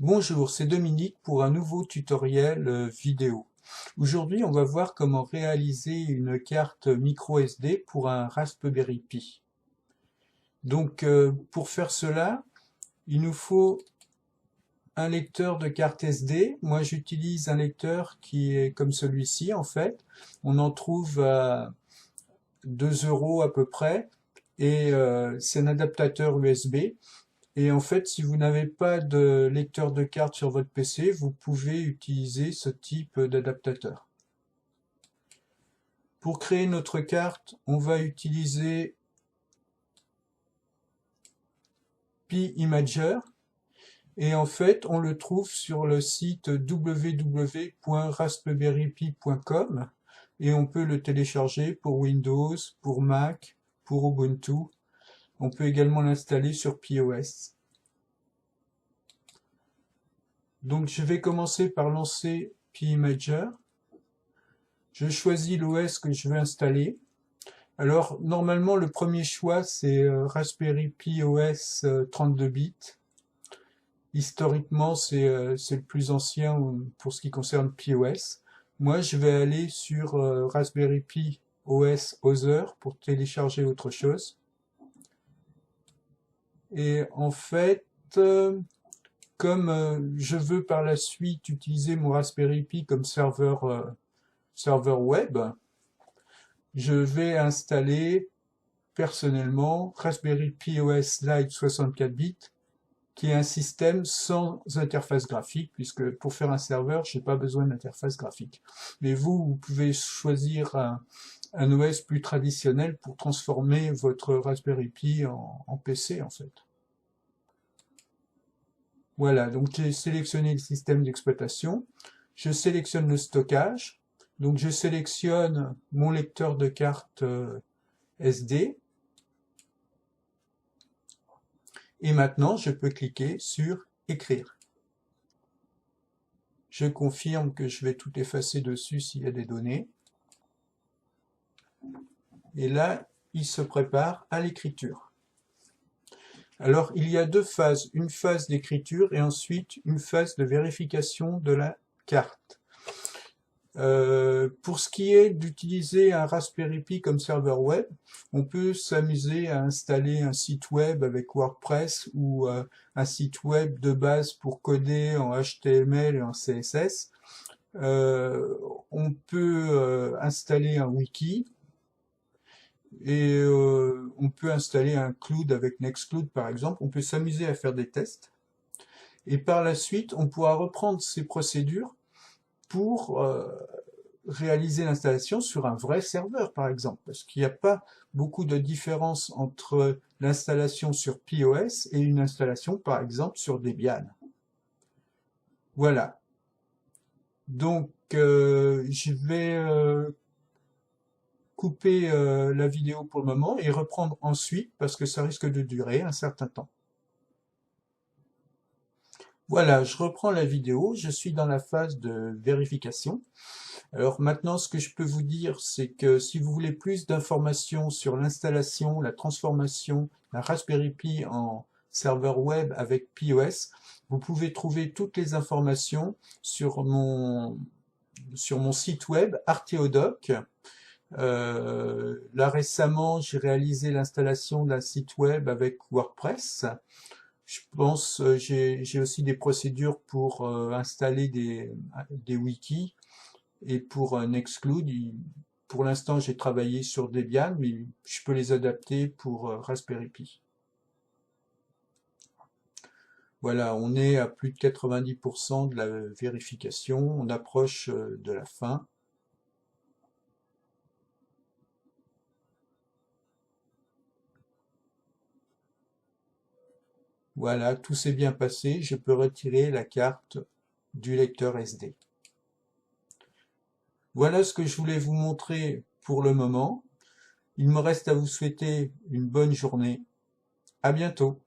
Bonjour, c'est Dominique pour un nouveau tutoriel vidéo. Aujourd'hui, on va voir comment réaliser une carte micro SD pour un Raspberry Pi. Donc, pour faire cela, il nous faut un lecteur de carte SD. Moi, j'utilise un lecteur qui est comme celui-ci, en fait. On en trouve à 2 € à peu près. Et c'est un adaptateur USB. Et en fait, si vous n'avez pas de lecteur de carte sur votre PC, vous pouvez utiliser ce type d'adaptateur. Pour créer notre carte, on va utiliser PiImager. Et en fait, on le trouve sur le site www.raspberrypi.com et on peut le télécharger pour Windows, pour Mac, pour Ubuntu. On peut également l'installer sur PiOS. Donc je vais commencer par lancer PiImager. Je choisis l'OS que je veux installer. Alors normalement le premier choix c'est Raspberry Pi OS 32 bits. Historiquement c'est le plus ancien pour ce qui concerne PiOS. Moi je vais aller sur Raspberry Pi OS Other pour télécharger autre chose. Et en fait, comme je veux par la suite utiliser mon Raspberry Pi comme serveur web, je vais installer personnellement Raspberry Pi OS Lite 64 bits, qui est un système sans interface graphique, puisque pour faire un serveur, je n'ai pas besoin d'interface graphique. Mais vous pouvez choisir un OS plus traditionnel pour transformer votre Raspberry Pi en PC, en fait. Voilà, donc j'ai sélectionné le système d'exploitation. Je sélectionne le stockage. Donc je sélectionne mon lecteur de carte SD. Et maintenant, je peux cliquer sur Écrire. Je confirme que je vais tout effacer dessus s'il y a des données. Et là, il se prépare à l'écriture. Alors, il y a deux phases. Une phase d'écriture et ensuite une phase de vérification de la carte. Pour ce qui est d'utiliser un Raspberry Pi comme serveur web, on peut s'amuser à installer un site web avec WordPress ou un site web de base pour coder en HTML et en CSS. On peut installer un wiki et on peut installer un Cloud avec Nextcloud par exemple. On peut s'amuser à faire des tests et par la suite on pourra reprendre ces procédures pour réaliser l'installation sur un vrai serveur, par exemple, parce qu'il n'y a pas beaucoup de différence entre l'installation sur PiOS et une installation, par exemple, sur Debian. Voilà. Donc, je vais couper la vidéo pour le moment et reprendre ensuite, parce que ça risque de durer un certain temps. Voilà, je reprends la vidéo, je suis dans la phase de vérification. Alors maintenant, ce que je peux vous dire, c'est que si vous voulez plus d'informations sur l'installation, la transformation d'un Raspberry Pi en serveur web avec PiOS, vous pouvez trouver toutes les informations sur mon site web Arteodoc. Là récemment, j'ai réalisé l'installation d'un site web avec WordPress. Je pense j'ai aussi des procédures pour installer des wikis. Et pour Nextcloud, pour l'instant j'ai travaillé sur Debian, mais je peux les adapter pour Raspberry Pi. Voilà, on est à plus de 90% de la vérification, on approche de la fin. Voilà, tout s'est bien passé, je peux retirer la carte du lecteur SD. Voilà ce que je voulais vous montrer pour le moment. Il me reste à vous souhaiter une bonne journée. À bientôt.